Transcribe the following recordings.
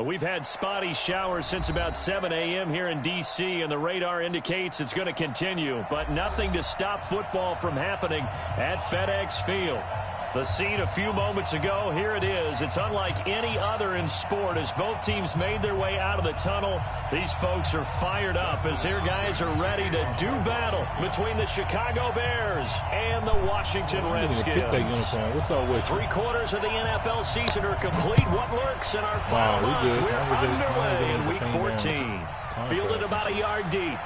We've had spotty showers since about 7 a.m. here in D.C., and the radar indicates it's going to continue, but nothing to stop football from happening at FedEx Field. The scene a few moments ago, here it is. It's unlike any other in sport as both teams made their way out of the tunnel. These folks are fired up as their guys are ready to do battle between the Chicago Bears and the Washington Redskins. Three quarters of the NFL season are complete. What lurks in our final month? We're underway in Week 14. Fielded about a yard deep.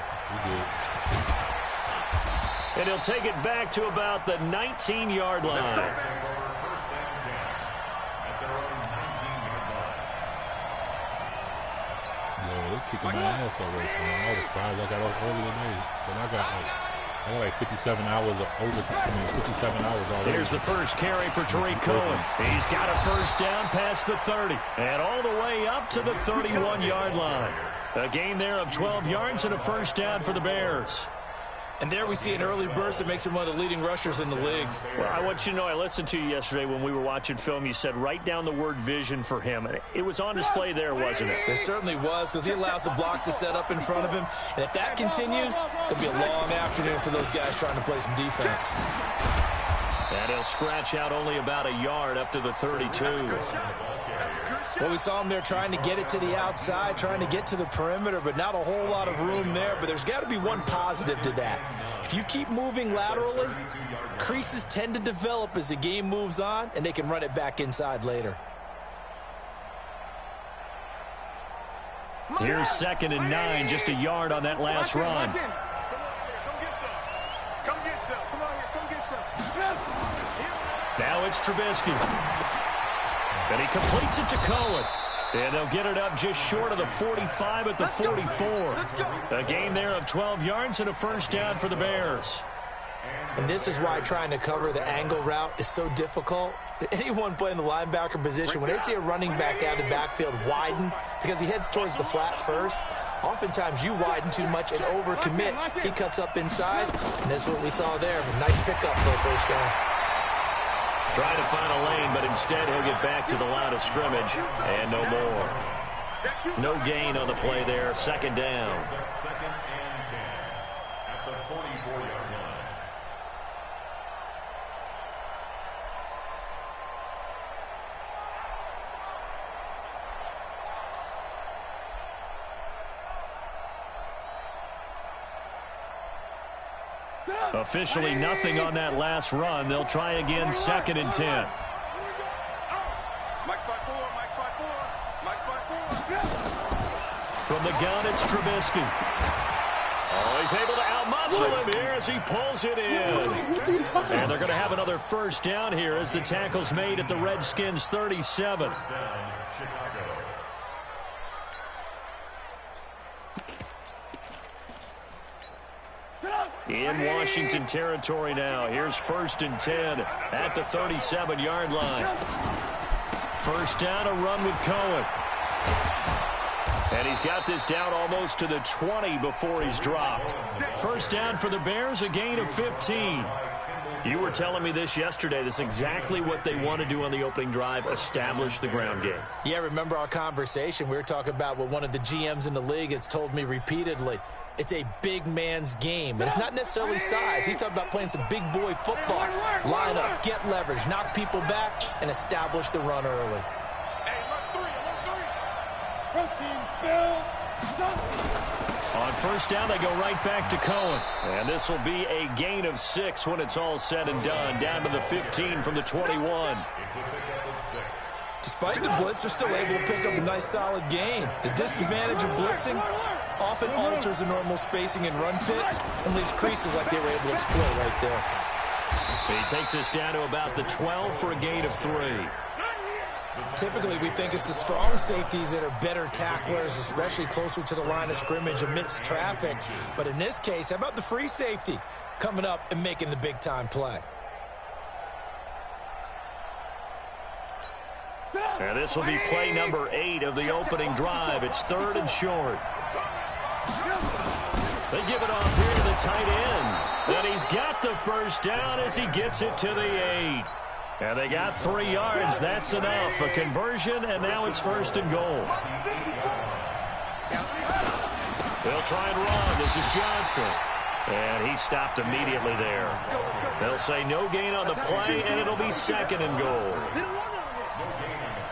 And he'll take it back to about the 19-yard line. Yeah, they're kicking my ass already. I was surprised I got off earlier than they. But I got like 57 hours of 57 hours already. Here's the first carry for Tariq Cohen. He's got a first down past the 30. And all the way up to the 31-yard line. A gain there of 12 yards and a first down for the Bears. And there we see an early burst that makes him one of the leading rushers in the league. Well, I want you to know, I listened to you yesterday when we were watching film. You said write down the word vision for him. It was on display there, wasn't it? It certainly was, because he allows the blocks to set up in front of him. And if that continues, it'll be a long afternoon for those guys trying to play some defense. And he'll scratch out only about a yard up to the 32. Well, we saw him there trying to get it to the outside, trying to get to the perimeter, but not a whole lot of room there. But there's got to be one positive to that. If you keep moving laterally, creases tend to develop as the game moves on, and they can run it back inside later. Here's 2nd and 9, just a yard on that last run. Now it's Trubisky. And he completes it to Cohen. And they'll get it up just short of the 45 at the 44. A gain there of 12 yards and a first down for the Bears. And this is why trying to cover the angle route is so difficult. Anyone playing the linebacker position, when they see a running back out of the backfield widen, because he heads towards the flat first, oftentimes you widen too much and overcommit. He cuts up inside, and that's what we saw there. A nice pickup for a first down. Trying to find a lane, but instead he'll get back to the line of scrimmage, and no more. No gain on the play there, 2nd down. Officially nothing on that last run. They'll try again, 2nd and 10. From the gun, it's Trubisky. Oh, he's able to outmuscle him here as he pulls it in. And they're going to have another first down here as the tackle's made at the Redskins 37. In Washington territory now. Here's 1st and 10 at the 37-yard line. First down, a run with Cohen. And he's got this down almost to the 20 before he's dropped. First down for the Bears, a gain of 15. You were telling me this yesterday. This is exactly what they want to do on the opening drive, establish the ground game. Yeah, remember our conversation. We were talking about what one of the GMs in the league has told me repeatedly. It's a big man's game. And it's not necessarily size. He's talking about playing some big boy football. Line up, get leverage, knock people back, and establish the run early. On first down, they go right back to Cohen. And this will be a gain of 6 when it's all said and done. Down to the 15 from the 21. Despite the blitz, they're still able to pick up a nice, solid gain. The disadvantage of blitzing often alters the normal spacing and run fits and leaves creases like they were able to exploit right there. He takes us down to about the 12 for a gain of 3. Typically, we think it's the strong safeties that are better tacklers, especially closer to the line of scrimmage amidst traffic. But in this case, how about the free safety coming up and making the big-time play? And this will be play number 8 of the opening drive. It's 3rd and short. They give it off here to the tight end. And he's got the first down as he gets it to the 8. And they got 3 yards. That's enough. A conversion, and now it's 1st and goal. They'll try and run. This is Johnson. And he stopped immediately there. They'll say no gain on the play, and it'll be 2nd and goal.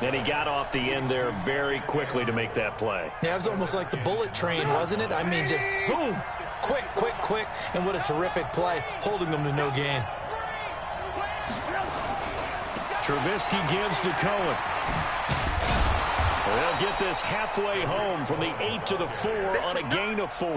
And he got off the end there very quickly to make that play. Yeah, it was almost like the bullet train, wasn't it? I mean, just zoom. Quick, quick, quick. And what a terrific play, holding them to no gain. Trubisky gives to Cohen. They'll get this halfway home from the 8 to the 4 on a gain of 4.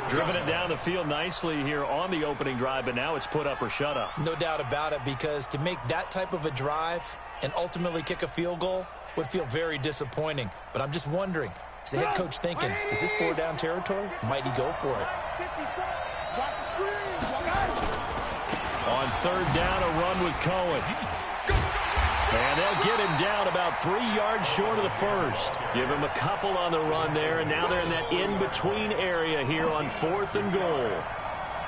Driven it down the field nicely here on the opening drive, but now it's put up or shut up. No doubt about it, because to make that type of a drive and ultimately kick a field goal would feel very disappointing. But I'm just wondering, is the head coach thinking, is this 4-down territory? Might he go for it? On 3rd down, a run with Cohen. And they'll get him down about 3 yards short of the 1st. Give him a couple on the run there, and now they're in that in-between area here on 4th and goal.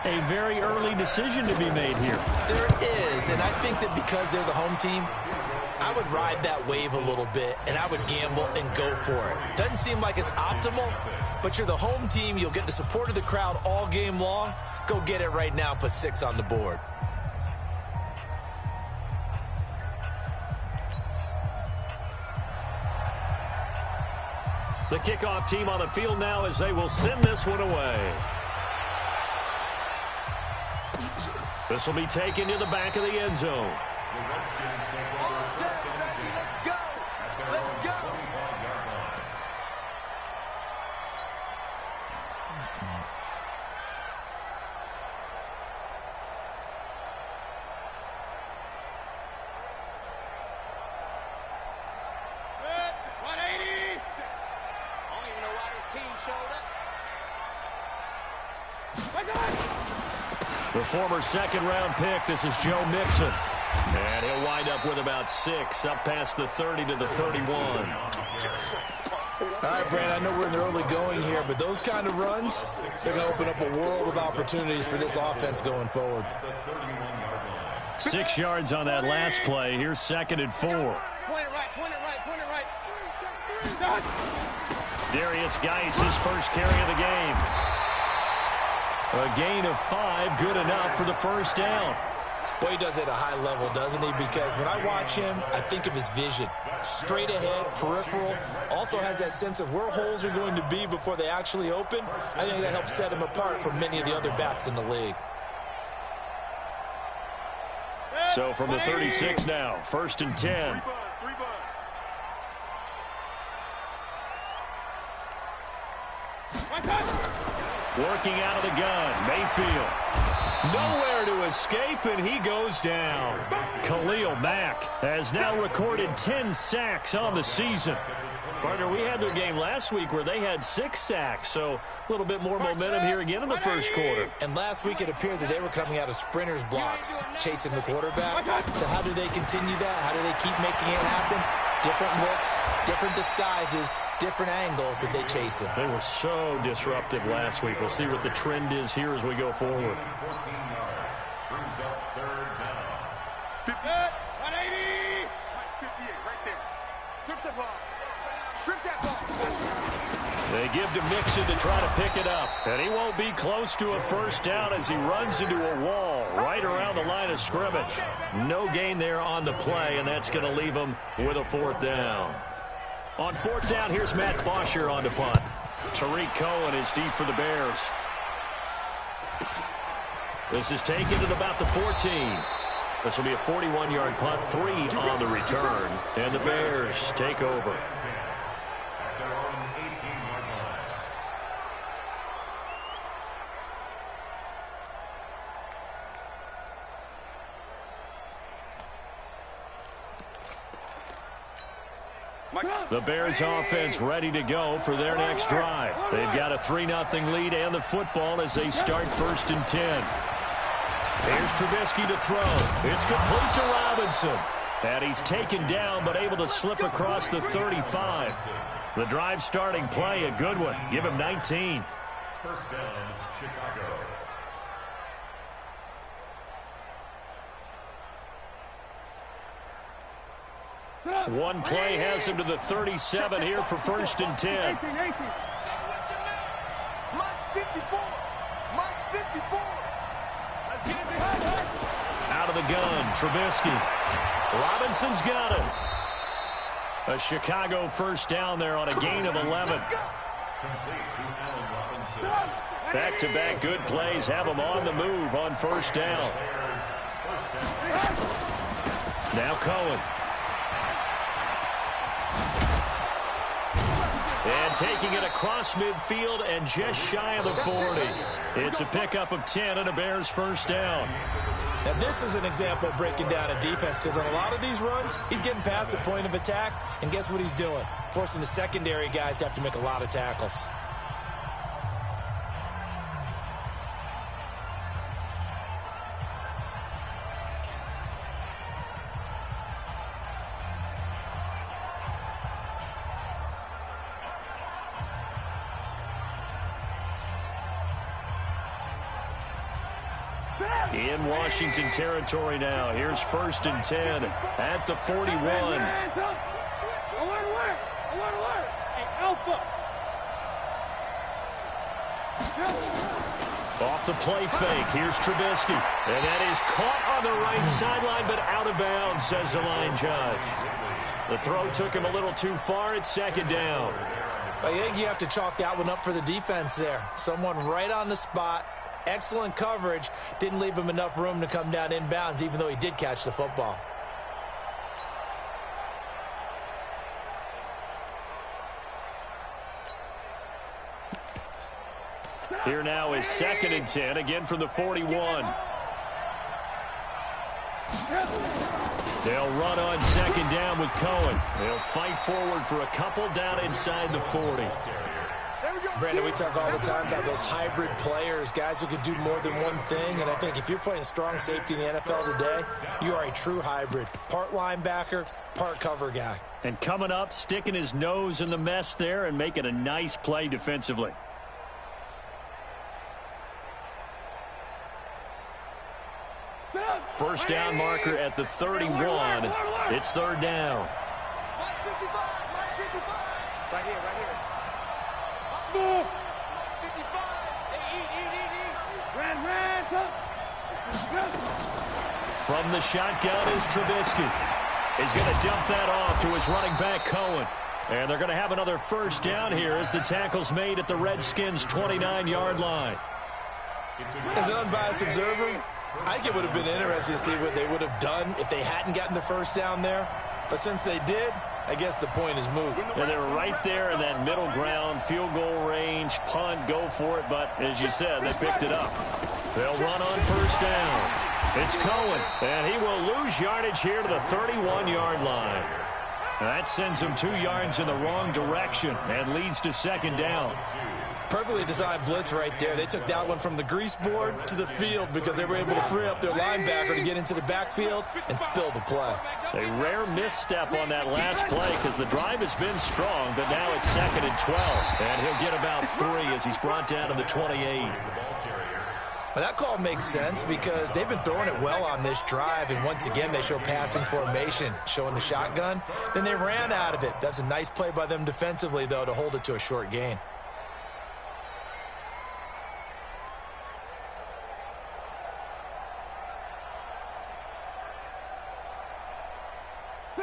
A very early decision to be made here. There is, and I think that because they're the home team, I would ride that wave a little bit, and I would gamble and go for it. Doesn't seem like it's optimal, but you're the home team. You'll get the support of the crowd all game long. Go get it right now. Put 6 on the board. The kickoff team on the field now as they will send this one away. This will be taken to the back of the end zone. The former 2nd-round pick, this is Joe Mixon. And he'll wind up with about 6, up past the 30 to the 31. All right, Brand, I know we're in the early going here, but those kind of runs, they're going to open up a world of opportunities for this offense going forward. 6 yards on that last play. Here's 2nd and 4. Point it right, point it right, point it right. Darius Geis, his first carry of the game. A gain of 5, good enough for the 1st down. Well, he does it at a high level, doesn't he? Because when I watch him, I think of his vision. Straight ahead, peripheral. Also has that sense of where holes are going to be before they actually open. I think that helps set him apart from many of the other backs in the league. So from the 36 now, 1st and 10. Working out of the gun, Mayfield. Nowhere to escape, and he goes down. Khalil Mack has now recorded 10 sacks on the season. Partner, we had their game last week where they had 6 sacks, so a little bit more momentum here again in the 1st quarter. And last week it appeared that they were coming out of sprinters blocks, chasing the quarterback. So how do they continue that? How do they keep making it happen? Different looks, different disguises, different angles that they chase it. They were so disruptive last week. We'll see what the trend is here as we go forward. 180. 58 right there. Strip the ball. Strip that ball. They give to Mixon to try to pick it up. And he won't be close to a 1st down as he runs into a wall right around the line of scrimmage. No gain there on the play, and that's going to leave him with a 4th down. On 4th down, here's Matt Bosher on the punt. Tariq Cohen is deep for the Bears. This is taken to about the 14. This will be a 41-yard punt, 3 on the return. And the Bears take over. The Bears offense ready to go for their next drive. They've got a 3-0 lead and the football as they start 1st and 10. Here's Trubisky to throw. It's complete to Robinson. And he's taken down but able to slip across the 35. The drive starting play, a good one. Give him 19. 1st down, Chicago. One play has him to the 37 here for 1st and 10. Mike 54. Mike 54. Out of the gun, Trubisky. Robinson's got it. A Chicago first down there on a gain of 11. Back-to-back good plays have them on the move on 1st down. Now Cohen. And taking it across midfield and just shy of the 40. It's a pickup of 10 and a Bears first down. Now, this is an example of breaking down a defense, because on a lot of these runs, he's getting past the point of attack, and guess what he's doing? Forcing the secondary guys to have to make a lot of tackles. In Washington territory now. Here's 1st and 10 at the 41. Off the play fake. Here's Trubisky. And that is caught on the right sideline, but out of bounds, says the line judge. The throw took him a little too far. It's 2nd down. I think you have to chalk that one up for the defense there. Someone right on the spot. Excellent coverage. Didn't leave him enough room to come down inbounds, even though he did catch the football. Here now is 2nd and 10, again from the 41. They'll run on 2nd down with Cohen. They'll fight forward for a couple down inside the 40. Brandon, we talk all the time about those hybrid players, guys who can do more than one thing, and I think if you're playing strong safety in the NFL today, you are a true hybrid. Part linebacker, part cover guy. And coming up, sticking his nose in the mess there and making a nice play defensively. First down marker at the 31. It's 3rd down. Mike 55. Mike 55. Right here, right here. Mike 55. Hey, eat. From the shotgun is Trubisky. He's going to dump that off to his running back, Cohen. And they're going to have another first down here as the tackle's made at the Redskins' 29-yard line. As an unbiased observer, I think it would have been interesting to see what they would have done if they hadn't gotten the first down there. But since they did, I guess the point is moot. Yeah, they were right there in that middle ground, field goal range, punt, go for it. But as you said, they picked it up. They'll run on first down. It's Cohen, and he will lose yardage here to the 31-yard line. That sends him 2 yards in the wrong direction and leads to 2nd down. Perfectly designed blitz right there. They took that one from the grease board to the field because they were able to free up their linebacker to get into the backfield and spill the play. A rare misstep on that last play because the drive has been strong, but now it's 2nd and 12. And he'll get about 3 as he's brought down to the 28. Well, that call makes sense because they've been throwing it well on this drive, and once again they show passing formation, showing the shotgun. Then they ran out of it. That's a nice play by them defensively, though, to hold it to a short gain.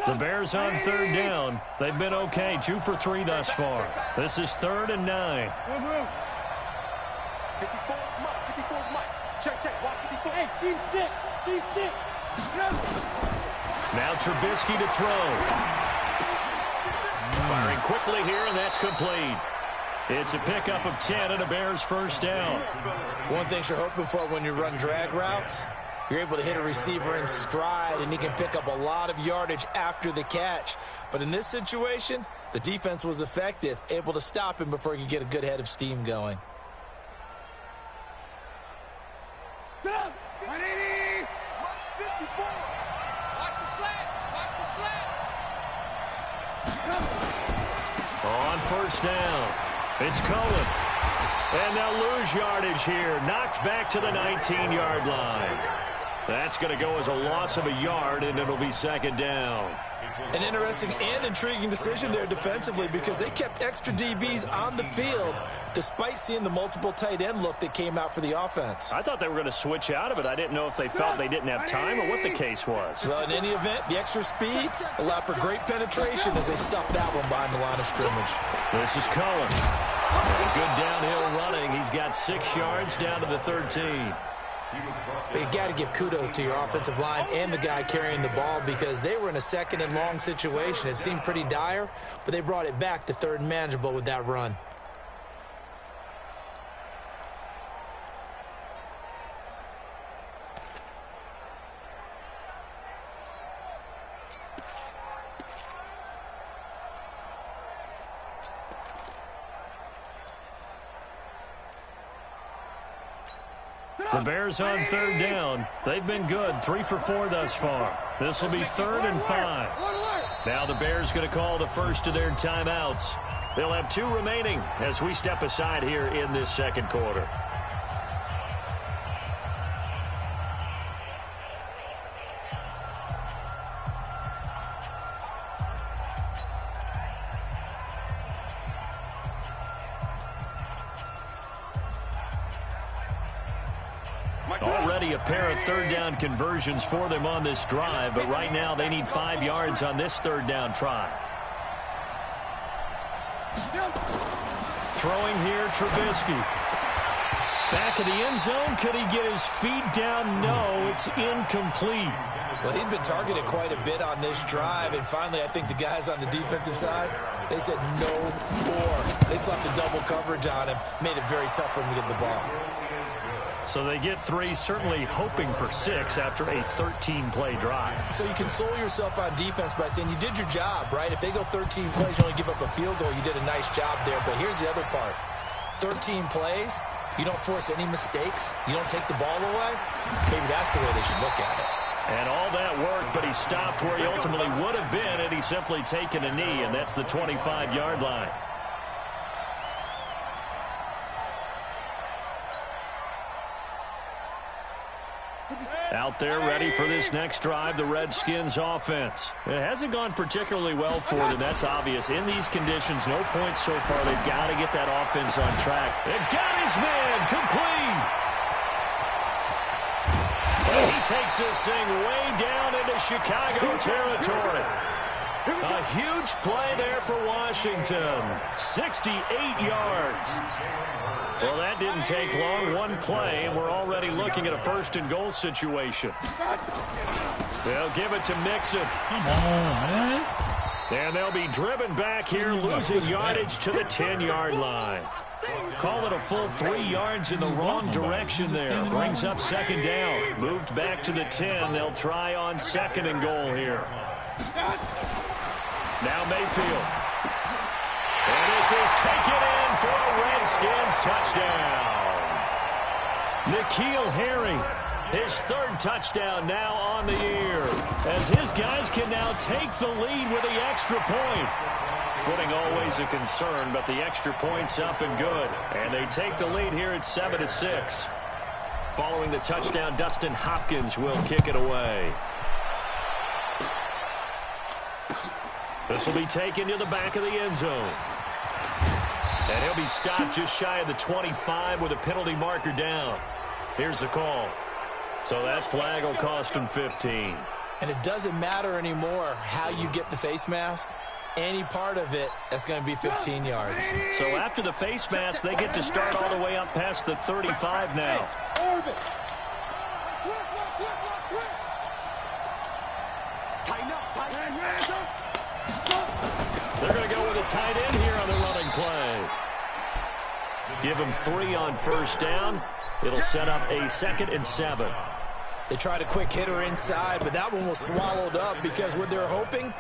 The Bears on 3rd down. They've been okay, 2 for 3 thus far. This is 3rd and 9. 54 Mike. 54 Mike. Check. Watch 54. Hey, Steve 6. Now Trubisky to throw. Firing quickly here, and that's complete. It's a pickup of 10 and a Bears first down. One thing you're hoping for when you run drag routes, you're able to hit a receiver in stride, and he can pick up a lot of yardage after the catch. But in this situation, the defense was effective, able to stop him before he could get a good head of steam going. Mike 54. Watch the slant. On first down, it's Cohen. And they'll lose yardage here. Knocked back to the 19-yard line. That's going to go as a loss of a yard, and it'll be second down. An interesting and intriguing decision there defensively because they kept extra DBs on the field despite seeing the multiple tight end look that came out for the offense. I thought they were going to switch out of it. I didn't know if they felt they didn't have time or what the case was. Well, in any event, the extra speed allowed for great penetration as they stuffed that one behind the line of scrimmage. This is Cullen. And good downhill running. He's got 6 yards down to the 13. You got to give kudos to your offensive line and the guy carrying the ball because they were in a second and long situation. It seemed pretty dire, but they brought it back to third and manageable with that run. The Bears on third down. They've been good, 3 for 4 thus far. This will be 3rd and 5. Now the Bears going to call the first of their timeouts. They'll have 2 remaining as we step aside here in this second quarter. Already a pair of third down conversions for them on this drive, but right now they need 5 yards on this third down try. Throwing here, Trubisky. Back of the end zone. Could he get his feet down? No, it's incomplete. Well, he'd been targeted quite a bit on this drive, and finally I think the guys on the defensive side, they said no more. They slapped the double coverage on him, made it very tough for him to get the ball. So they get 3, certainly hoping for 6 after a 13-play drive. So you console yourself on defense by saying you did your job, right? If they go 13 plays, you only give up a field goal, you did a nice job there. But here's the other part. 13 plays, you don't force any mistakes, you don't take the ball away. Maybe that's the way they should look at it. And all that work, but he stopped where he ultimately would have been, and he's simply taken a knee, and that's the 25-yard line. Out there ready for this next drive, the Redskins offense. It hasn't gone particularly well for them, that's obvious. In these conditions, no points so far. They've got to get that offense on track. They've got his man complete. And he takes this thing way down into Chicago territory. A huge play there for Washington. 68 yards. Well, that didn't take long. One play, and we're already looking at a 1st and goal situation. They'll give it to Mixon. Come on, man. And they'll be driven back here, losing yardage to the 10-yard line. Call it a full 3 yards in the wrong direction there. Brings up second down. Moved back to the 10. They'll try on 2nd and goal here. Now Mayfield. And this is taken in for a Redskins touchdown. N'Keal Harry, his 3rd touchdown now on the year, as his guys can now take the lead with the extra point. Footing always a concern, but the extra point's up and good. And they take the lead here at 7-6. Following the touchdown, Dustin Hopkins will kick it away. This will be taken to the back of the end zone. And he'll be stopped just shy of the 25 with a penalty marker down. Here's the call. So that flag will cost him 15. And it doesn't matter anymore how you get the face mask. Any part of it, that's going to be 15 yards. So after the face mask, they get to start all the way up past the 35 now. They're going to go with a tight end here on the running play. Give him 3 on 1st down. It'll set up a 2nd and 7. They tried a quick hitter inside, but that one was swallowed up because what they're hoping,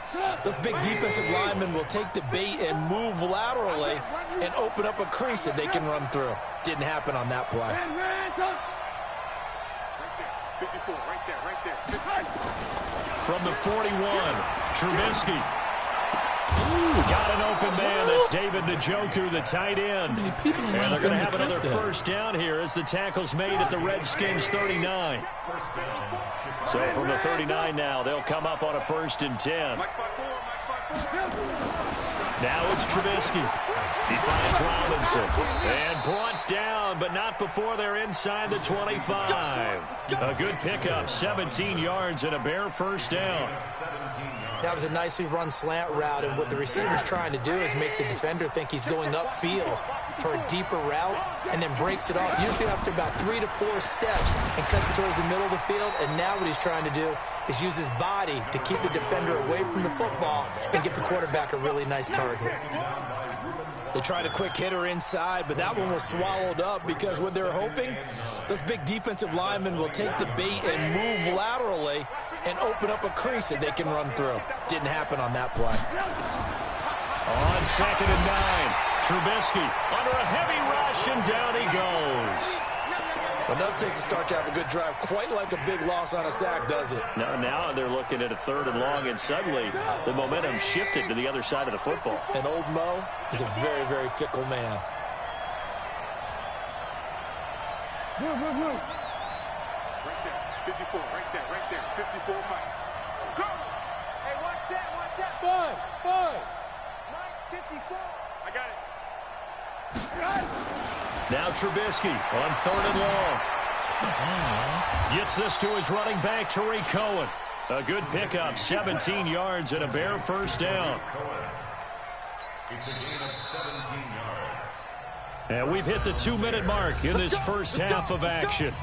those big defensive linemen will take the bait and move laterally and open up a crease that they can run through. Didn't happen on that play. 54, right there. From the 41, Trubisky. Got an open man. That's David Njoku, the tight end. And they're going to have another first down here as the tackle's made at the Redskins 39. So from the 39 now, they'll come up on a 1st and 10. Now it's Trubisky. He finds Robinson. And brought down, but not before they're inside the 25. A good pickup, 17 yards and a Bear first down. That was a nicely run slant route, and what the receiver's trying to do is make the defender think he's going upfield for a deeper route and then breaks it off, usually after about 3 to 4 steps, and cuts it towards the middle of the field. And now what he's trying to do is use his body to keep the defender away from the football and give the quarterback a really nice target. They tried a quick hitter inside, but that one was swallowed up because what they're hoping, those big defensive linemen will take the bait and move laterally and open up a crease that they can run through. Didn't happen on that play. On 2nd and 9, Trubisky under a heavy rush, and down he goes. Enough takes a start to have a good drive, quite like a big loss on a sack, does it? Now they're looking at a 3rd and long, and suddenly the momentum shifted to the other side of the football. And old Mo is a very, very fickle man. Move. Right there, 54, right there, 54, Mike. Go! Hey, one set. Five. Mike, 54. I got it. Now Trubisky on 3rd and long. Gets this to his running back, Tariq Cohen. A good pickup, 17 yards and a Bear first down. It's a gain of 17 yards. And we've hit the 2-minute mark in this first half of action.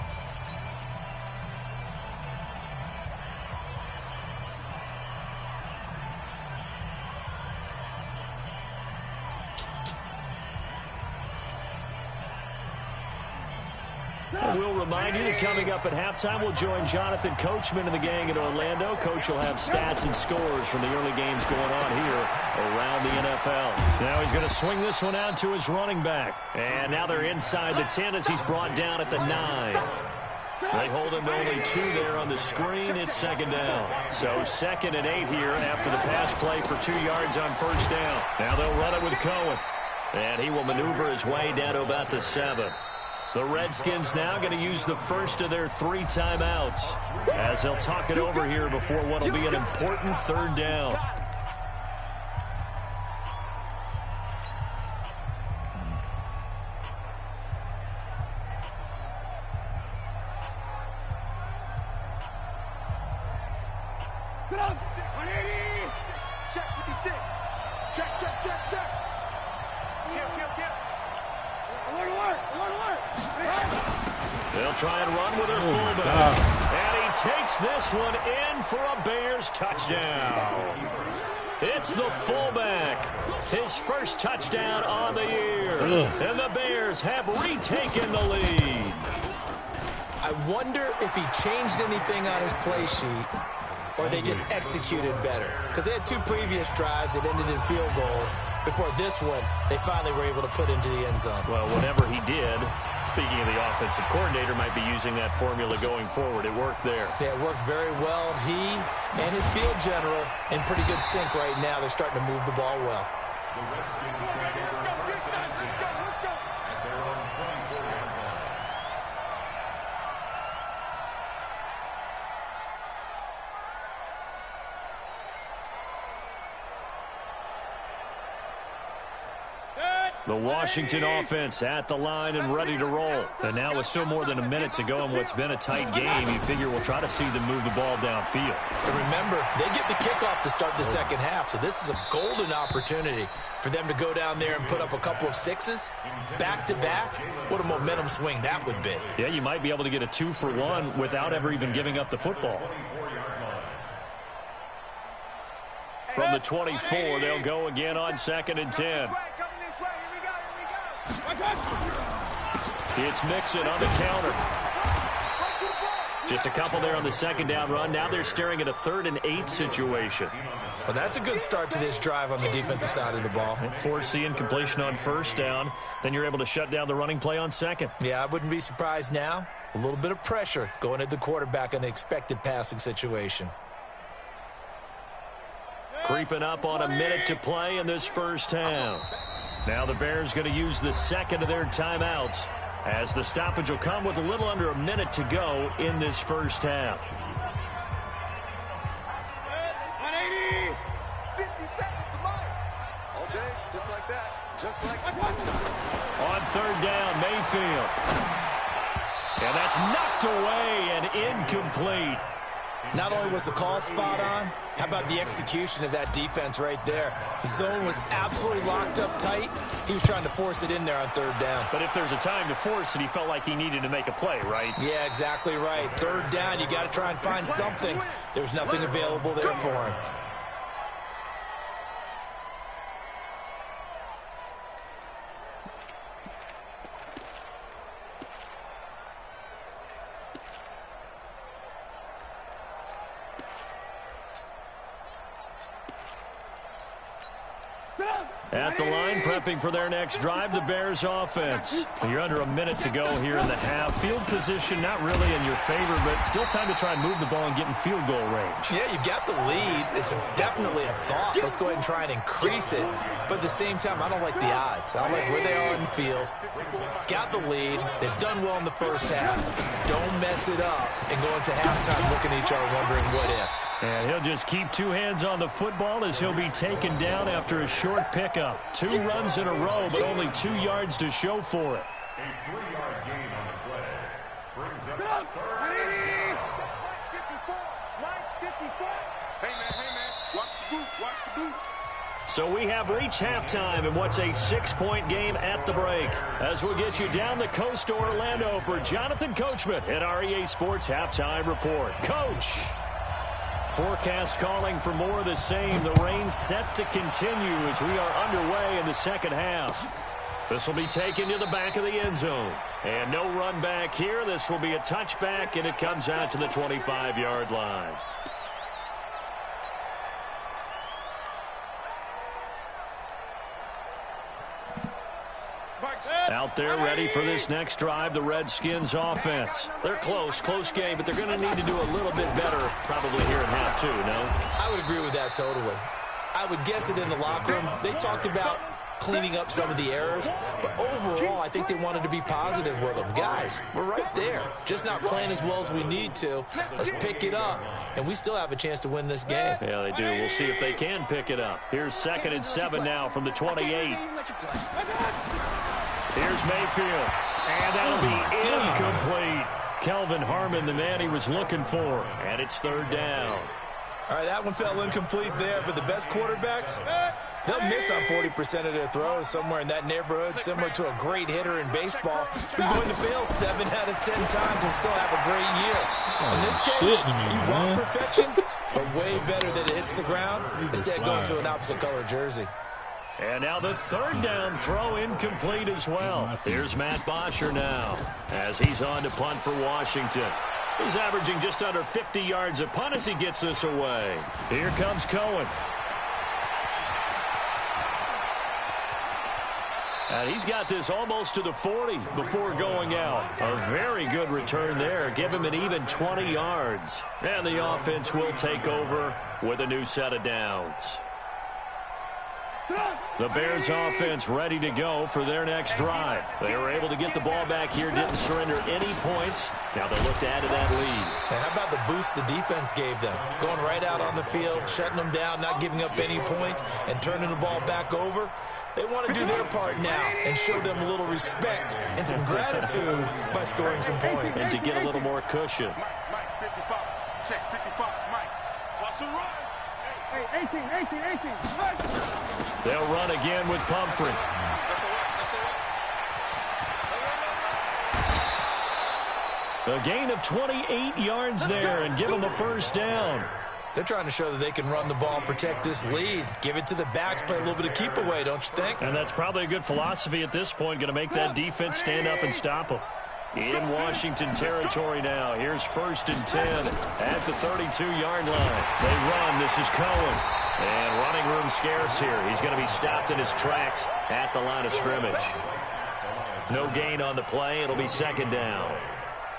We'll remind you that coming up at halftime, we'll join Jonathan Coachman and the gang in Orlando. Coach will have stats and scores from the early games going on here around the NFL. Now he's going to swing this one out to his running back. And now they're inside the 10 as he's brought down at the 9. They hold him to only 2 there on the screen. It's 2nd down. So 2nd and 8 here after the pass play for 2 yards on 1st down. Now they'll run it with Cohen. And he will maneuver his way down to about the 7. The Redskins now going to use the first of their 3 timeouts as they'll talk it over here before what will be an important 3rd down. Check 56. Check. Kill. They'll try and run with their fullback. And he takes this one in for a Bears touchdown. It's the fullback. His first touchdown on the year. And the Bears have retaken the lead. I wonder if he changed anything on his play sheet or they just executed better. Because they had 2 previous drives that ended in field goals. Before this one, they finally were able to put into the end zone. Well, whatever he did, speaking of the offensive coordinator, might be using that formula going forward. It worked there. Yeah, it worked very well. He and his field general in pretty good sync right now. They're starting to move the ball well. The Redskins take over first and 10 at their own 24-yard line. The Washington offense at the line and ready to roll. And now with still more than a minute to go in what's been a tight game, you figure we'll try to see them move the ball downfield. And remember, they get the kickoff to start the second half, so this is a golden opportunity for them to go down there and put up a couple of 6s back-to-back. What a momentum swing that would be. Yeah, you might be able to get a 2-for-1 without ever even giving up the football. From the 24, they'll go again on 2nd and 10. It's Mixon on the counter. Just a couple there on the 2nd down run. Now they're staring at a 3rd and 8 situation. Well, that's a good start to this drive on the defensive side of the ball. Forcing incompletion on 1st down. Then you're able to shut down the running play on 2nd. Yeah, I wouldn't be surprised now. A little bit of pressure going at the quarterback in the expected passing situation. Creeping up on a minute to play in this first half. Now the Bears going to use the second of their timeouts, as the stoppage will come with a little under a minute to go in this first half. 180. 50 seconds to mine. All day, just like that. Just like that. On third down, Mayfield. And that's knocked away and incomplete. Not only was the call spot on, how about the execution of that defense right there? The zone was absolutely locked up tight. He was trying to force it in there on third down. But if there's a time to force it, he felt like he needed to make a play, right? Yeah, exactly right. Third down, you got to try and find something. There was nothing available there for him. At the line, prepping for their next drive, the Bears offense. You're under a minute to go here in the half. Field position not really in your favor, but still time to try and move the ball and get in field goal range. Yeah, you've got the lead. It's definitely a thought. Let's go ahead and try and increase it. But at the same time, I don't like the odds. I don't like where they are in the field. Got the lead. They've done well in the first half. Don't mess it up and go into halftime looking at each other wondering what if. And he'll just keep two hands on the football as he'll be taken down after a short pickup. 2 runs in a row, but only 2 yards to show for it. A 3-yard gain on the play. Brings up third. 54. Line 54. Hey, man. Watch the boot. Watch the boot. So we have reached halftime in what's a 6-point game at the break. As we'll get you down the coast to Orlando for Jonathan Coachman at our EA Sports Halftime Report. Coach! Forecast calling for more of the same. The rain set to continue as we are underway in the second half. This will be taken to the back of the end zone. And no run back here. This will be a touchback, and it comes out to the 25-yard line. Out there ready for this next drive, the Redskins offense. They're close game, but they're going to need to do a little bit better probably here in half 2, no? I would agree with that totally. I would guess it in the locker room. They talked about cleaning up some of the errors, but overall, I think they wanted to be positive with them. Guys, we're right there. Just not playing as well as we need to. Let's pick it up, and we still have a chance to win this game. Yeah, they do. We'll see if they can pick it up. Here's 2nd and 7 now from the 28. Here's Mayfield, and that'll be incomplete. Kelvin Harmon, the man he was looking for, and it's third down. All right, that one fell incomplete there, but the best quarterbacks, they'll miss on 40% of their throws, somewhere in that neighborhood, similar to a great hitter in baseball who's going to fail 7 out of 10 times and still have a great year. In this case, you want perfection, but way better that it hits the ground instead of going to an opposite color jersey. And now the third down throw incomplete as well. Here's Matt Bosher now as he's on to punt for Washington. He's averaging just under 50 yards a punt as he gets this away. Here comes Cohen. And he's got this almost to the 40 before going out. A very good return there. Give him an even 20 yards. And the offense will take over with a new set of downs. The Bears offense ready to go for their next drive. They were able to get the ball back here, didn't surrender any points. Now they look to add to that lead. Now how about the boost the defense gave them? Going right out on the field, shutting them down, not giving up any points, and turning the ball back over. They want to do their part now and show them a little respect and some gratitude by scoring some points. And to get a little more cushion. Mike, 55. Check 55. Mike. Watch the run. Hey, 18. They'll run again with Pumphrey. A gain of 28 yards there and give them a first down. They're trying to show that they can run the ball and protect this lead. Give it to the backs, play a little bit of keep away, don't you think? And that's probably a good philosophy at this point, going to make that defense stand up and stop them. In Washington territory now. Here's 1st and 10 at the 32-yard line. They run. This is Cohen. And running room scarce here. He's going to be stopped in his tracks at the line of scrimmage. No gain on the play. It'll be 2nd down.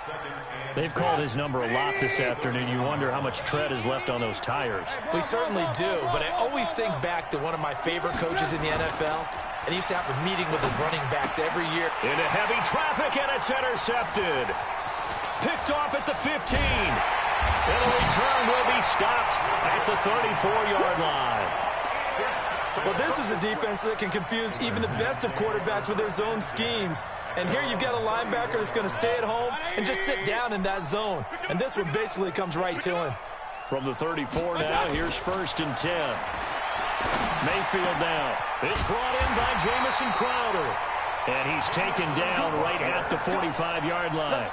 2nd and They've called his number a lot this afternoon. You wonder how much tread is left on those tires. We certainly do, but I always think back to one of my favorite coaches in the NFL, and he used to have a meeting with his running backs every year. Into heavy traffic, and it's intercepted. Picked off at the 15. And a return will be stopped at the 34-yard line. Well, this is a defense that can confuse even the best of quarterbacks with their zone schemes. And here you've got a linebacker that's going to stay at home and just sit down in that zone. And this one basically comes right to him. From the 34 now, here's 1st and 10. Mayfield down. It's brought in by Jamison Crowder. And he's taken down right at the 45-yard line.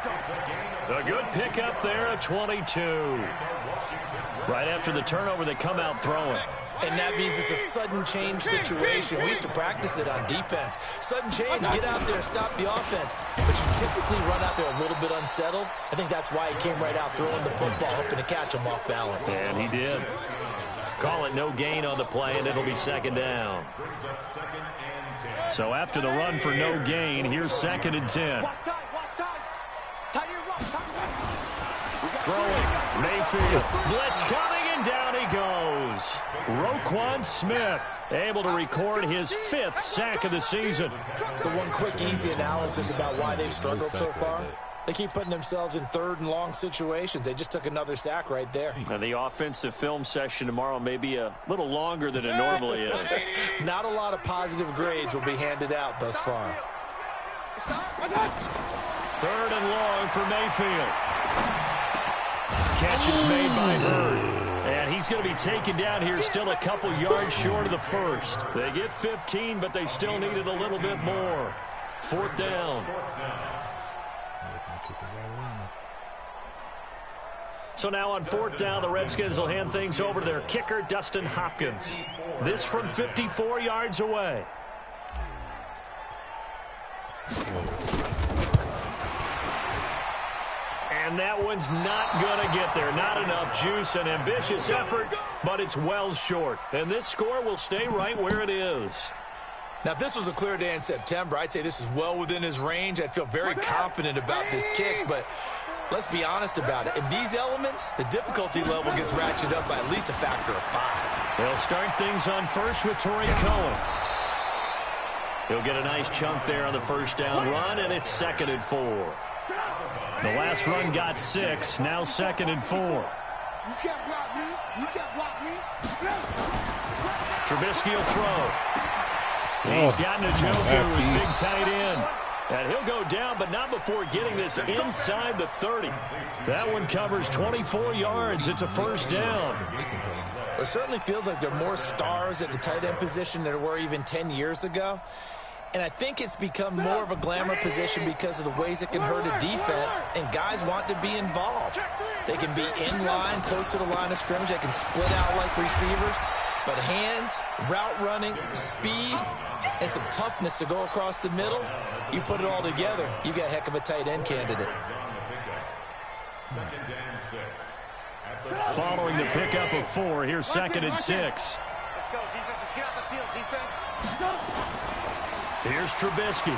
A good pickup there at 22. Right after the turnover, they come out throwing. And that means it's a sudden change situation. We used to practice it on defense. Sudden change, get out there, stop the offense. But you typically run out there a little bit unsettled. I think that's why he came right out throwing the football, hoping to catch him off balance. And he did. Call it no gain on the play, and it'll be 2nd down. So after the run for no gain, here's 2nd and 10. Throwing, Mayfield, blitz coming, and down he goes. Roquan Smith able to record his 5th sack of the season. So one quick, easy analysis about why they've struggled so far. They keep putting themselves in 3rd and long situations. They just took another sack right there. And the offensive film session tomorrow may be a little longer than it normally is. Not a lot of positive grades will be handed out thus far. 3rd and long for Mayfield. Catch is made by Hurd. And he's going to be taken down here still a couple yards short of the 1st. They get 15, but they still needed a little bit more. 4th down. So now on 4th down, the Redskins will hand things over to their kicker, Dustin Hopkins. This from 54 yards away. And that one's not going to get there. Not enough juice. An ambitious effort, but it's well short. And this score will stay right where it is. Now, if this was a clear day in September, I'd say this is well within his range. I'd feel very confident about this kick, but let's be honest about it. In these elements, the difficulty level gets ratcheted up by at least a factor of 5. They'll start things on first with Torrey Cohen. He'll get a nice chunk there on the 1st down run, and it's 2nd and 4. The last run got 6, now 2nd and 4. You can't block me. You can't block me. Trubisky will throw. He's gotten a Njoku, his big tight end. And he'll go down, but not before getting this inside the 30. That one covers 24 yards. It's a 1st down. It certainly feels like there are more stars at the tight end position than there were even 10 years ago. And I think it's become more of a glamour position because of the ways it can hurt a defense, and guys want to be involved. They can be in line, close to the line of scrimmage. They can split out like receivers. But hands, route running, speed, and some toughness to go across the middle, you put it all together, you got a heck of a tight end candidate. Following the pickup of 4, here's 2nd and 6. Let's go, defense. Let's get out the field, defense. Here's Trubisky.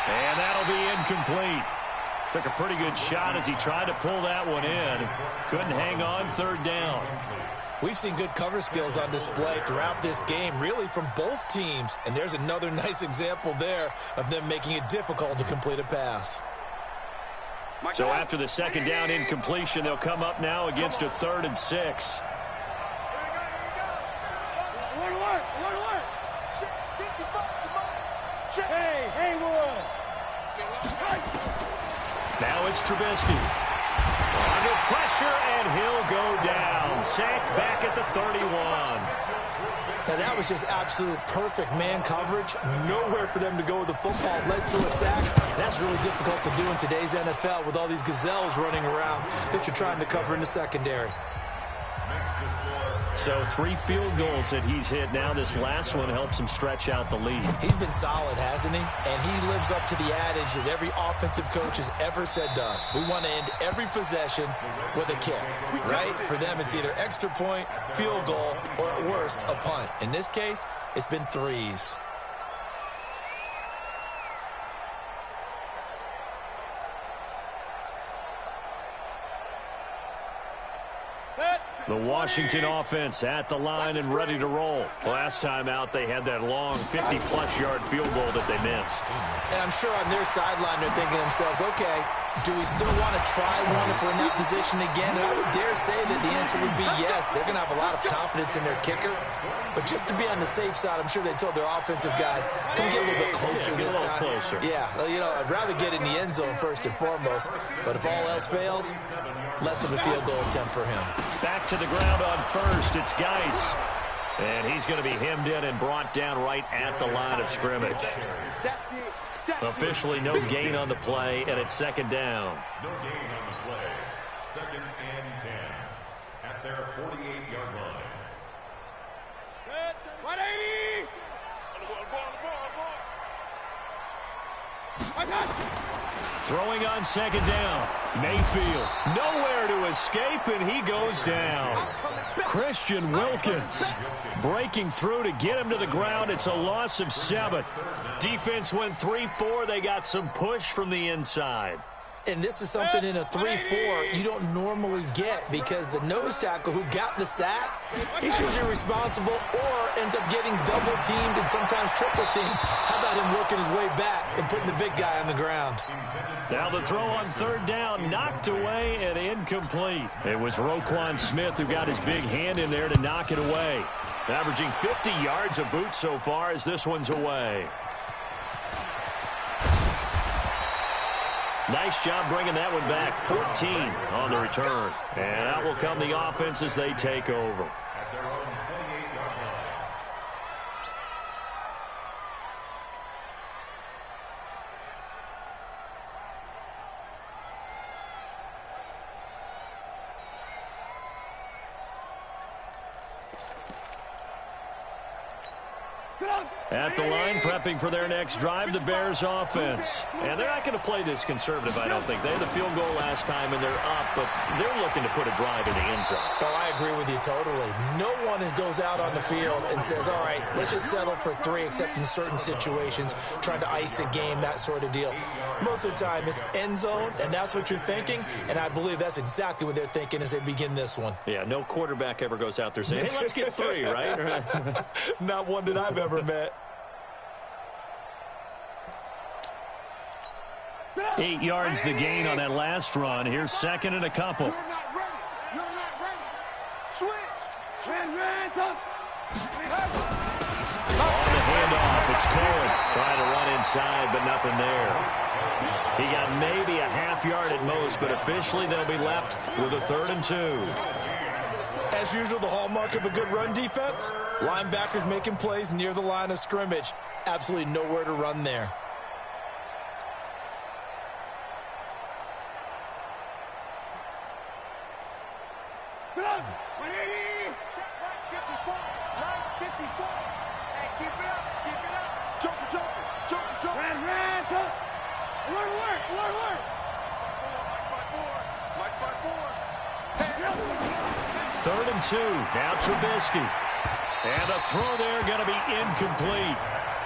And that'll be incomplete. Took a pretty good shot as he tried to pull that one in. Couldn't hang on, 3rd down. We've seen good cover skills on display throughout this game, really from both teams. And there's another nice example there of them making it difficult to complete a pass. So after the 2nd down incompletion, they'll come up now against a 3rd and 6. Now it's Trubisky. Under pressure, and he'll go down. Sacked back at the 31. Now that was just absolute perfect man coverage. Nowhere for them to go with the football. Led to a sack. That's really difficult to do in today's NFL with all these gazelles running around that you're trying to cover in the secondary. So 3 field goals that he's hit now. This last one helps him stretch out the lead. He's been solid, hasn't he? And he lives up to the adage that every offensive coach has ever said to us. We want to end every possession with a kick, right? For them, it's either extra point, field goal, or at worst, a punt. In this case, it's been 3s. The Washington offense at the line and ready to roll. Last time out, they had that long 50-plus yard field goal that they missed. And I'm sure on their sideline they're thinking to themselves, okay, do we still want to try one if we're in that position again? And I would dare say that the answer would be yes. They're going to have a lot of confidence in their kicker. But just to be on the safe side, I'm sure they told their offensive guys, can we get a little bit closer this time? Closer. Yeah, you know, I'd rather get in the end zone first and foremost. But if all else fails, less of a field goal attempt for him. Back to the ground on first. It's Geis. And he's going to be hemmed in and brought down right at the line of scrimmage. Officially no gain on the play, and it's second down. No gain on the play. 2nd and 10 at their 48-yard line. 180! I got you. Throwing on second down. Mayfield nowhere to escape, and he goes down. Christian Wilkins breaking through to get him to the ground. It's a loss of 7. Defense went 3-4. They got some push from the inside. And this is something in a 3-4 you don't normally get because the nose tackle who got the sack, he's usually responsible or ends up getting double-teamed and sometimes triple-teamed. How about him working his way back and putting the big guy on the ground? Now the throw on third down, knocked away and incomplete. It was Roquan Smith who got his big hand in there to knock it away. Averaging 50 yards a boot so far as this one's away. Nice job bringing that one back. 14 on the return. And out will come the offense as they take over. At their own 28-yard line. At the line, prepping for their next drive, the Bears offense. And they're not going to play this conservative, I don't think. They had the field goal last time, and they're up, but they're looking to put a drive in the end zone. Oh, I agree with you totally. No one goes out on the field and says, all right, let's just settle for 3, except in certain situations, trying to ice a game, that sort of deal. Most of the time, it's end zone, and that's what you're thinking, and I believe that's exactly what they're thinking as they begin this one. Yeah, no quarterback ever goes out there saying, hey, let's get 3, right? Not one that I've ever met. 8 yards the gain on that last run. Here's second and a couple. You're not ready. You're not ready. Switch. On the handoff, it's Cohen trying to run inside, but nothing there. He got maybe a half yard at most, but officially they'll be left with a 3rd and 2. As usual, the hallmark of a good run defense, linebackers making plays near the line of scrimmage. Absolutely nowhere to run there. Third and 2. Now Trubisky. And a throw there going to be incomplete.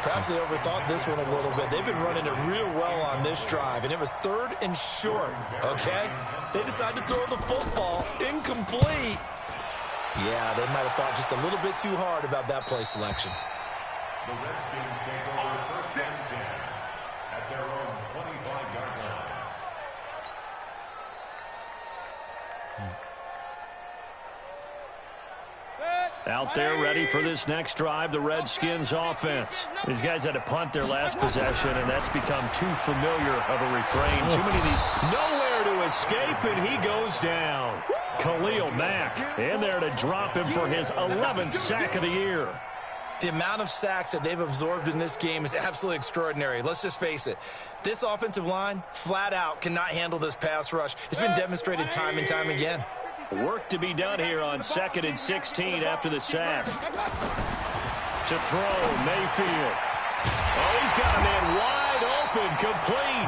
Perhaps they overthought this one a little bit. They've been running it real well on this drive, and it was 3rd and short, okay? They decided to throw the football incomplete. Yeah, they might have thought just a little bit too hard about that play selection. The Redskins take over 1st and 10 at their own 25-yard line. Out there ready for this next drive, the Redskins offense. These guys had to punt their last possession, and that's become too familiar of a refrain. Too many of these. Nowhere to escape, and he goes down. Khalil Mack in there to drop him for his 11th sack of the year. The amount of sacks that they've absorbed in this game is absolutely extraordinary. Let's just face it. This offensive line, flat out, cannot handle this pass rush. It's been demonstrated time and time again. Work to be done here on 2nd and 16 after the sack. To throw, Mayfield. Oh, he's got a man wide open, complete.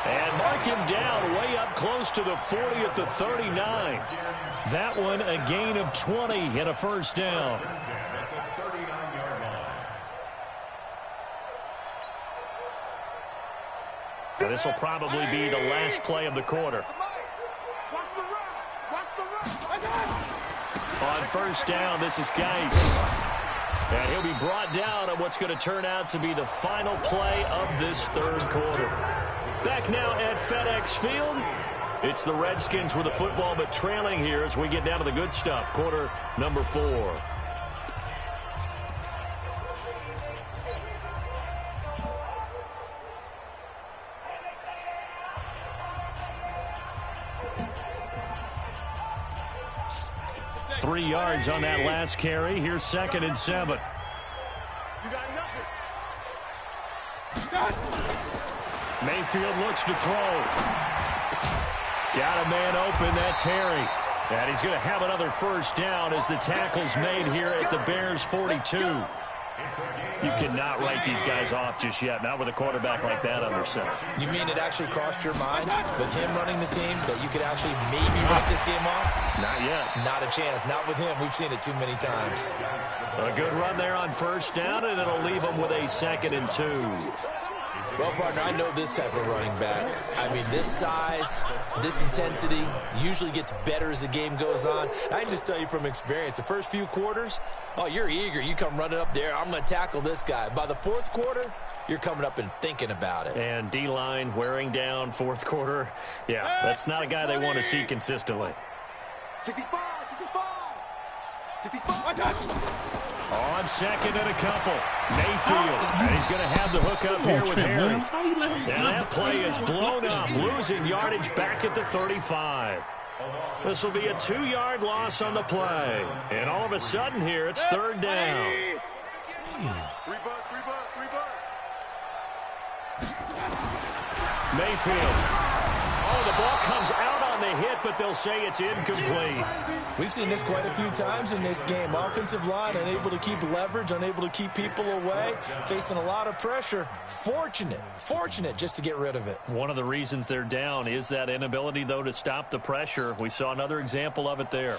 And mark him down way up close to the 40 at the 39. That one a gain of 20 and a 1st down. And this will probably be the last play of the quarter. Watch the run. Watch the run. On first down, this is Geis. And he'll be brought down on what's going to turn out to be the final play of this third quarter. Back now at FedEx Field. It's the Redskins with the football, but trailing here as we get down to the good stuff. Quarter number 4. Three yards on that last carry. Here's 2nd and 7. You got nothing. Mayfield looks to throw. Got a man open. That's Harry. And he's going to have another first down as the tackle's made here at the Bears' 42. You cannot write these guys off just yet, not with a quarterback like that under center. You mean it actually crossed your mind with him running the team that you could actually maybe write this game off? Not yet. Not a chance. Not with him. We've seen it too many times. A good run there on first down, and it'll leave them with a 2nd and 2. Well, partner, I know this type of running back. I mean, this size, this intensity usually gets better as the game goes on. I can just tell you from experience, the first few quarters, oh, you're eager. You come running up there. I'm going to tackle this guy. By the fourth quarter, you're coming up and thinking about it. And D-line wearing down fourth quarter. Yeah, that's not a guy they want to see consistently. 65, 65, 65. On 2nd and a couple. Mayfield. And he's going to have the hook up here with Harry. And that play is blown up, losing yardage back at the 35. This will be a 2-yard loss on the play. And all of a sudden here, it's 3rd down. 3 bucks. Mayfield. Oh, the ball comes out on the hit, but they'll say it's incomplete. We've seen this quite a few times in this game. Offensive line unable to keep leverage, unable to keep people away, facing a lot of pressure. Fortunate just to get rid of it. One of the reasons they're down is that inability, though, to stop the pressure. We saw another example of it there.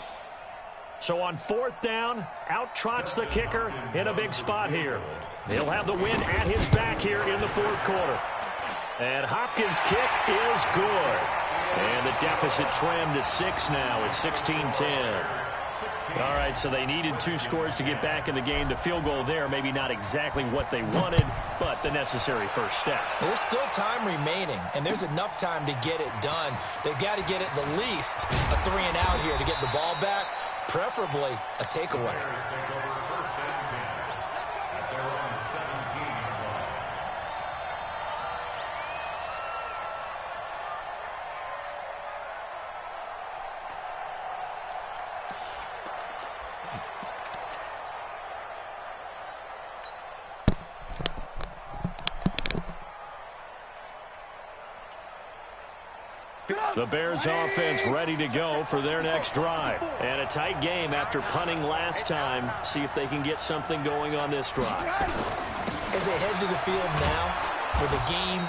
So on 4th down, out trots the kicker in a big spot here. He'll have the wind at his back here in the 4th quarter. And Hopkins' kick is good. And the deficit trimmed to 6 now. It's 16-10. All right, so they needed 2 scores to get back in the game. The field goal there, maybe not exactly what they wanted, but the necessary first step. There's still time remaining, and there's enough time to get it done. They've got to get it the least a 3 and out here to get the ball back, preferably a takeaway. The Bears offense ready to go for their next drive. And a tight game after punting last time. See if they can get something going on this drive. As they head to the field now, with the game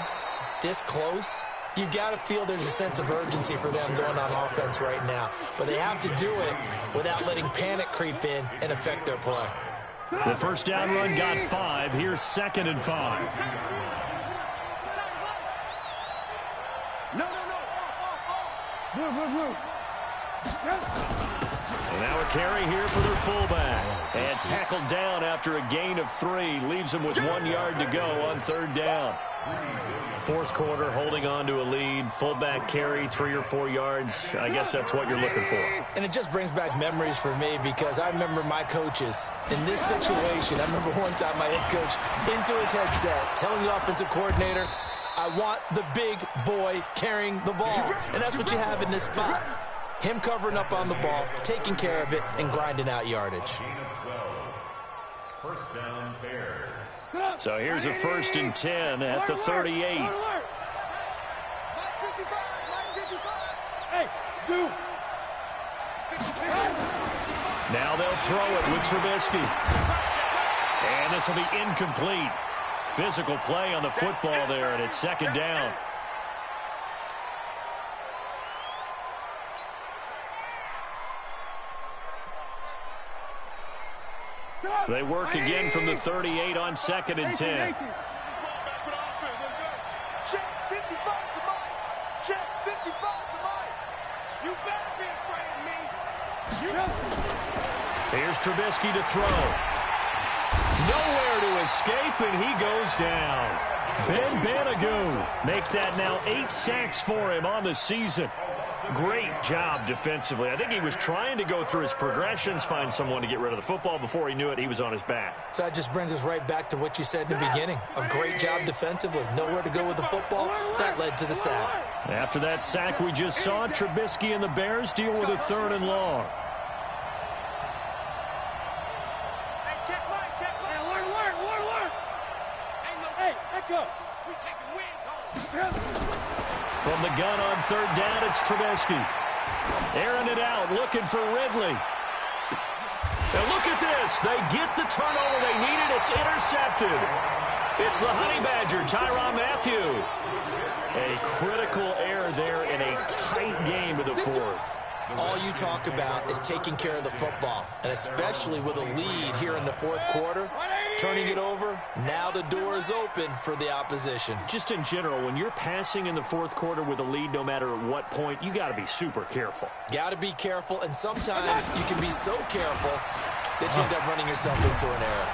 this close, you've got to feel there's a sense of urgency for them going on offense right now. But they have to do it without letting panic creep in and affect their play. The first down run got 5. Here's 2nd and 5. And now a carry here for their fullback. And tackled down after a gain of 3. Leaves them with 1 yard to go on 3rd down. 4th quarter, holding on to a lead. Fullback carry, 3 or 4 yards. I guess that's what you're looking for. And it just brings back memories for me because I remember my coaches in this situation. I remember one time my head coach into his headset telling the offensive coordinator, I want the big boy carrying the ball. And that's what you have in this spot. Him covering up on the ball, taking care of it, and grinding out yardage. First down, Bears. So here's a 1st and 10 at the 38. Now they'll throw it with Trubisky. And this will be incomplete. Physical play on the football there, and it's 2nd down. They work again from the 38 on 2nd and 10. Check 55 to Mike. Check 55 to Mike. You better be afraid of me. Here's Trubisky to throw. Nowhere to escape, and he goes down. Ben Banagoo make that now 8 sacks for him on the season. Great job defensively. I think he was trying to go through his progressions, find someone to get rid of the football. Before he knew it, he was on his back. So that just brings us right back to what you said in the beginning. A great job defensively. Nowhere to go with the football. That led to the sack. After that sack we just saw, Trubisky and the Bears deal with a 3rd and long. Hey, check mine. Alert. Hey, echo. We taking wins home. From the gun on 3rd down, it's Trubisky. Airing it out, looking for Ridley. Now look at this. They get the turnover they needed. It's intercepted. It's the Honey Badger, Tyrann Mathieu. A critical error there in a tight game of the 4th. All you talk about is taking care of the football, and especially with a lead here in the 4th quarter, turning it over, now the door is open for the opposition. Just in general, when you're passing in the 4th quarter with a lead, no matter at what point, you got to be super careful. Got to be careful, and sometimes you can be so careful that you end up running yourself into an error.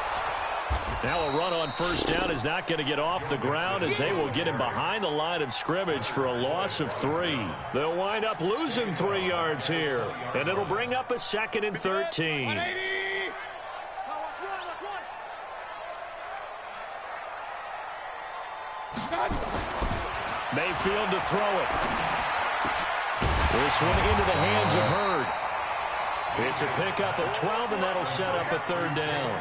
Now a run on 1st down is not going to get off the ground as they will get him behind the line of scrimmage for a loss of 3. They'll wind up losing 3 yards here, and it'll bring up a 2nd and 13. Mayfield to throw it. This one into the hands of Hurd. It's a pickup of 12, and that'll set up a 3rd down.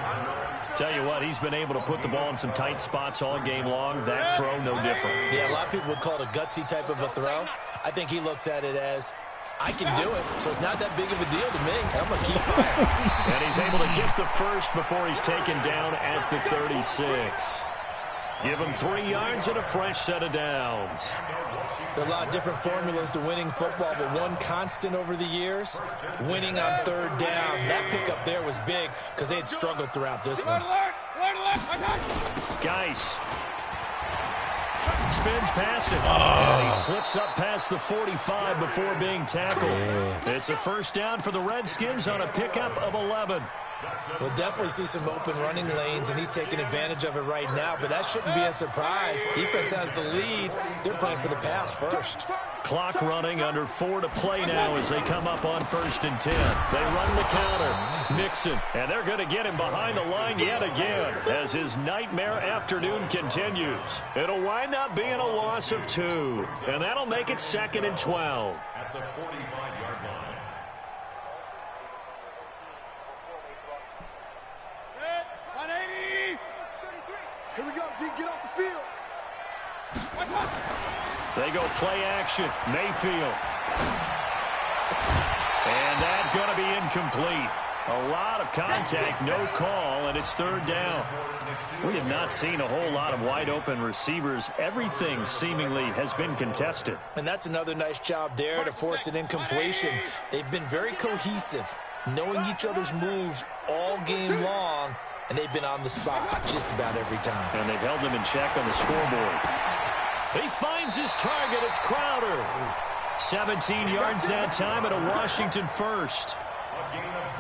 Tell you what, he's been able to put the ball in some tight spots all game long. That throw, no different. Yeah, a lot of people would call it a gutsy type of a throw. I think he looks at it as, I can do it, so it's not that big of a deal to me. I'm going to keep firing. And he's able to get the first before he's taken down at the 36. Give him 3 yards and a fresh set of downs. There are a lot of different formulas to winning football, but one constant over the years, winning on 3rd down. That pickup there was big because they had struggled throughout this one. Geis spins past it. And he slips up past the 45 before being tackled. It's a 1st down for the Redskins on a pickup of 11. We'll definitely see some open running lanes, and he's taking advantage of it right now, but that shouldn't be a surprise. Defense has the lead. They're playing for the pass first. Clock running, under 4 to play now as they come up on 1st and 10. They run the counter. Mixon, and they're going to get him behind the line yet again as his nightmare afternoon continues. It'll wind up being a loss of 2, and that'll make it 2nd and 12. At the 45-yard line. Here we go, D. Get off the field. They go play action. Mayfield. And that's going to be incomplete. A lot of contact, no call, and it's 3rd down. We have not seen a whole lot of wide-open receivers. Everything seemingly has been contested. And that's another nice job there to force an incompletion. They've been very cohesive, knowing each other's moves all game long, and they've been on the spot just about every time. And they've held them in check on the scoreboard. He finds his target. It's Crowder. 17 yards that time, and a Washington 1st.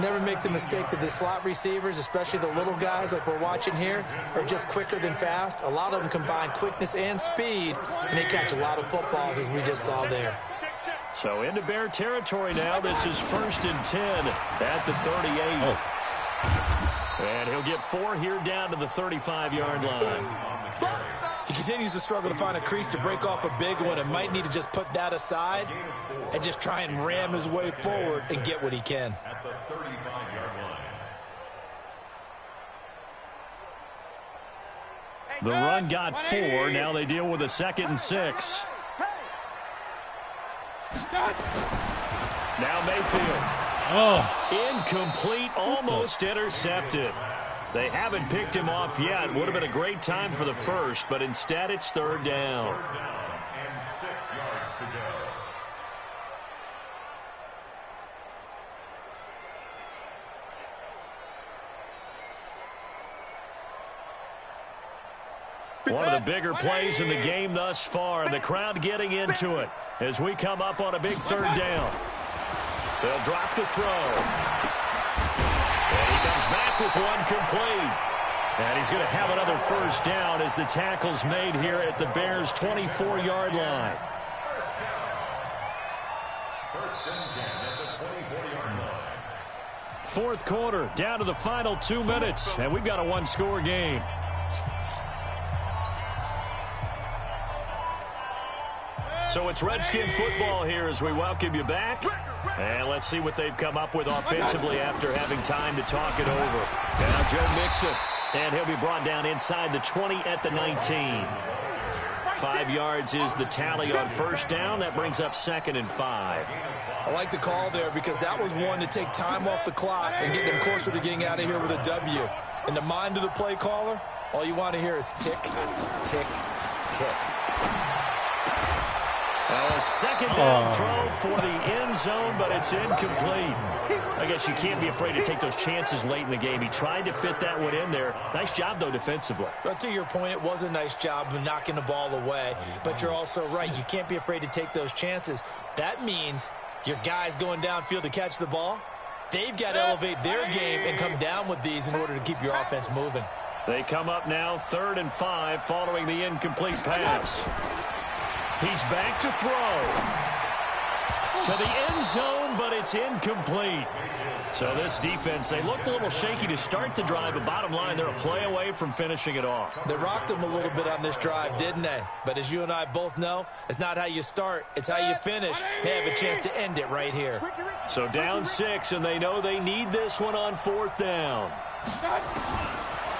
Never make the mistake that the slot receivers, especially the little guys like we're watching here, are just quicker than fast. A lot of them combine quickness and speed, and they catch a lot of footballs, as we just saw there. So into Bear territory now. This is 1st and 10 at the 38. And he'll get 4 here down to the 35-yard line. He continues to struggle to find a crease to break off a big one and might need to just put that aside and just try and ram his way forward and get what he can. At the 35-yard line. The run got 4. Now they deal with a 2nd and 6. Now Mayfield. Incomplete, almost intercepted. They haven't picked him off yet. Would have been a great time for the first, but instead it's 3rd down. 3rd down and 6 yards to go. One of the bigger plays in the game thus far, and the crowd getting into it as we come up on a big 3rd down. They'll drop the throw. back with one complete. And he's going to have another first down as the tackle's made here at the Bears' 24-yard line. First and 10 at the 24-yard line. Fourth quarter, down to the final 2 minutes, and we've got a one-score game. So it's Redskin football here as we welcome you back. And let's see what they've come up with offensively after having time to talk it over. Now Joe Mixon, and he'll be brought down inside the 20 at the 19. 5 yards is the tally on first down. That brings up 2nd and 5. I like the call there because that was one to take time off the clock and get them closer to getting out of here with a W. In the mind of the play caller, all you want to hear is tick, tick, tick. Well, a second down throw for the end zone, but it's incomplete. I guess you can't be afraid to take those chances late in the game. He tried to fit that one in there. Nice job, though, defensively. But to your point, it was a nice job of knocking the ball away. But you're also right. You can't be afraid to take those chances. That means your guys going downfield to catch the ball, they've got to elevate their game and come down with these in order to keep your offense moving. They come up now 3rd and 5 following the incomplete pass. He's back to throw. To the end zone, but it's incomplete. So this defense, they looked a little shaky to start the drive, but bottom line, they're a play away from finishing it off. They rocked them a little bit on this drive, didn't they? But as you and I both know, it's not how you start, it's how you finish. They have a chance to end it right here. So down 6, and they know they need this one on 4th down.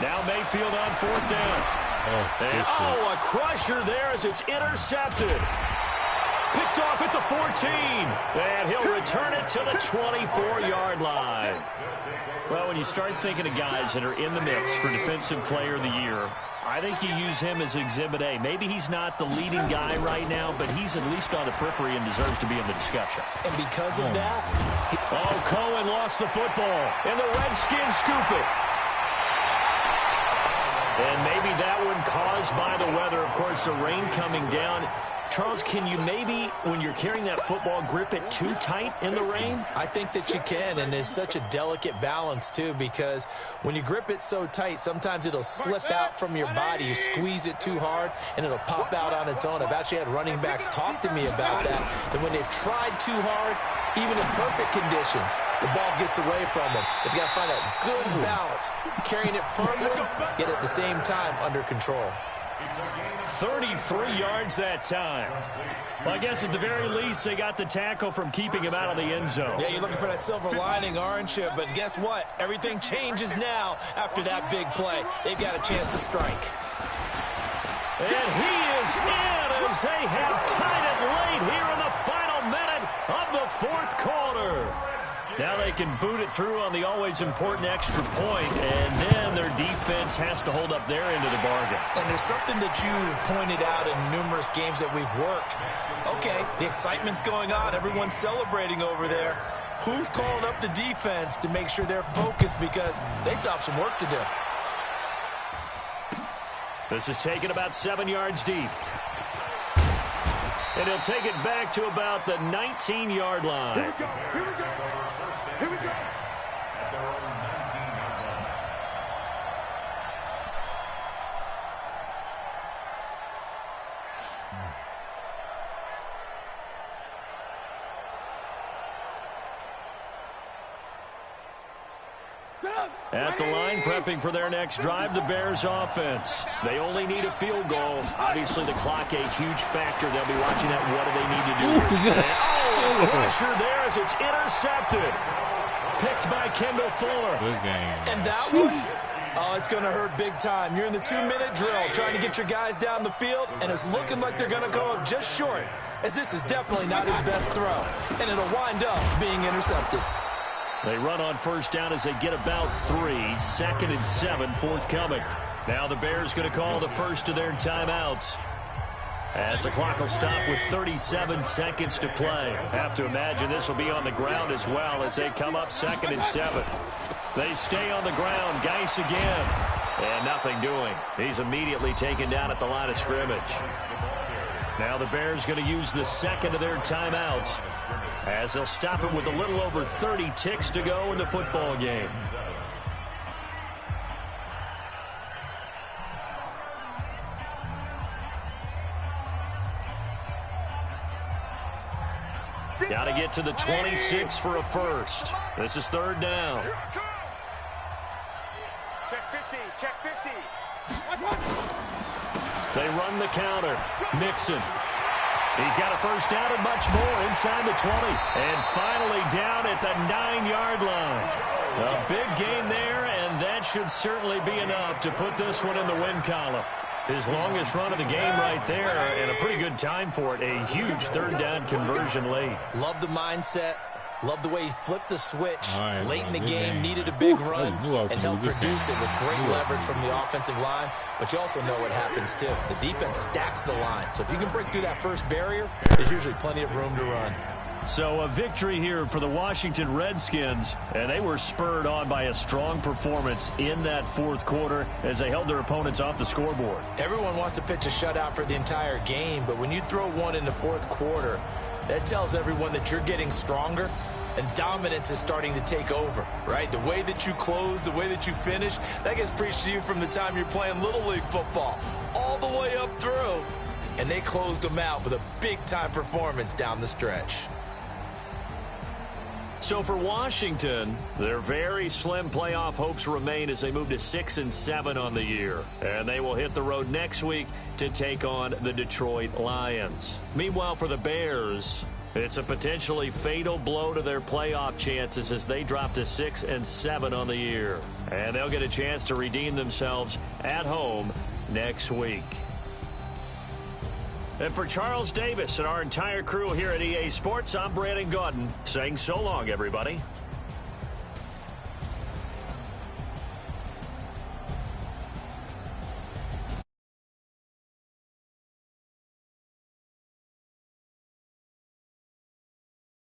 Now Mayfield on 4th down. A crusher there as it's intercepted. Picked off at the 14. And he'll return it to the 24-yard line. Well, when you start thinking of guys that are in the mix for Defensive Player of the Year, I think you use him as Exhibit A. Maybe he's not the leading guy right now, but he's at least on the periphery and deserves to be in the discussion. And because of that... Cohen lost the football, and the Redskins scoop it. And maybe that one caused by the weather. Of course, the rain coming down. Charles, can you maybe, when you're carrying that football, grip it too tight in the rain? I think that you can, and it's such a delicate balance, too, because when you grip it so tight, sometimes it'll slip out from your body. You squeeze it too hard, and it'll pop out on its own. I've actually had running backs talk to me about that when they've tried too hard, even in perfect conditions, the ball gets away from them. They've got to find that good balance, carrying it firmly, yet at the same time under control. 33 yards that time. Well, I guess at the very least, they got the tackle from keeping him out of the end zone. Yeah, you're looking for that silver lining, aren't you? But guess what? Everything changes now after that big play. They've got a chance to strike. And he is in as they have tied it late here in the final minute of the 4th quarter. Now they can boot it through on the always important extra point, and then their defense has to hold up their end of the bargain. And there's something that you've pointed out in numerous games that we've worked. Okay, the excitement's going on. Everyone's celebrating over there. Who's calling up the defense to make sure they're focused because they still have some work to do? This is taken about 7 yards deep. And he'll take it back to about the 19-yard line. Here we go. Here we go. Here we go. At their own 19-yard line. At the line, prepping for their next drive, the Bears offense. They only need a field goal. Obviously, the clock a huge factor. They'll be watching that. What do they need to do? A pressure there as it's intercepted. Picked by Kendall Fuller. Good game. And that one, it's going to hurt big time. You're in the 2-minute drill trying to get your guys down the field, and it's looking like they're going to go up just short, as this is definitely not his best throw. And it'll wind up being intercepted. They run on first down as they get about 3. 2nd and 7 forthcoming. Now the Bears going to call the first of their timeouts. As the clock will stop with 37 seconds to play. Have to imagine this will be on the ground as well as they come up 2nd and 7. They stay on the ground. Geis again. And nothing doing. He's immediately taken down at the line of scrimmage. Now the Bears going to use the second of their timeouts as they'll stop it with a little over 30 ticks to go in the football game. Got to get to the 26 for a first. This is third down. Check 50. Check 50. They run the counter. Mixon. He's got a first down and much more inside the 20. And finally down at the 9-yard line. A big gain there, and that should certainly be enough to put this one in the win column. His longest run of the game right there, and a pretty good time for it. A huge third down conversion late. Love the mindset. Love the way he flipped the switch late in the game, game. needed a big run, and helped produce it with great leverage from the offensive line. But you also know what happens, too. The defense stacks the line. So if you can break through that first barrier, there's usually plenty of room to run. So a victory here for the Washington Redskins, and they were spurred on by a strong performance in that fourth quarter as they held their opponents off the scoreboard. Everyone wants to pitch a shutout for the entire game, but when you throw one in the fourth quarter, that tells everyone that you're getting stronger and dominance is starting to take over, right? The way that you close, the way that you finish, that gets preached to you from the time you're playing Little League football all the way up through. And they closed them out with a big-time performance down the stretch. So for Washington, their very slim playoff hopes remain as they move to 6-7 on the year. And they will hit the road next week to take on the Detroit Lions. Meanwhile, for the Bears, it's a potentially fatal blow to their playoff chances as they drop to 6-7 on the year. And they'll get a chance to redeem themselves at home next week. And for Charles Davis and our entire crew here at EA Sports, I'm Brandon Gaudin saying so long, everybody.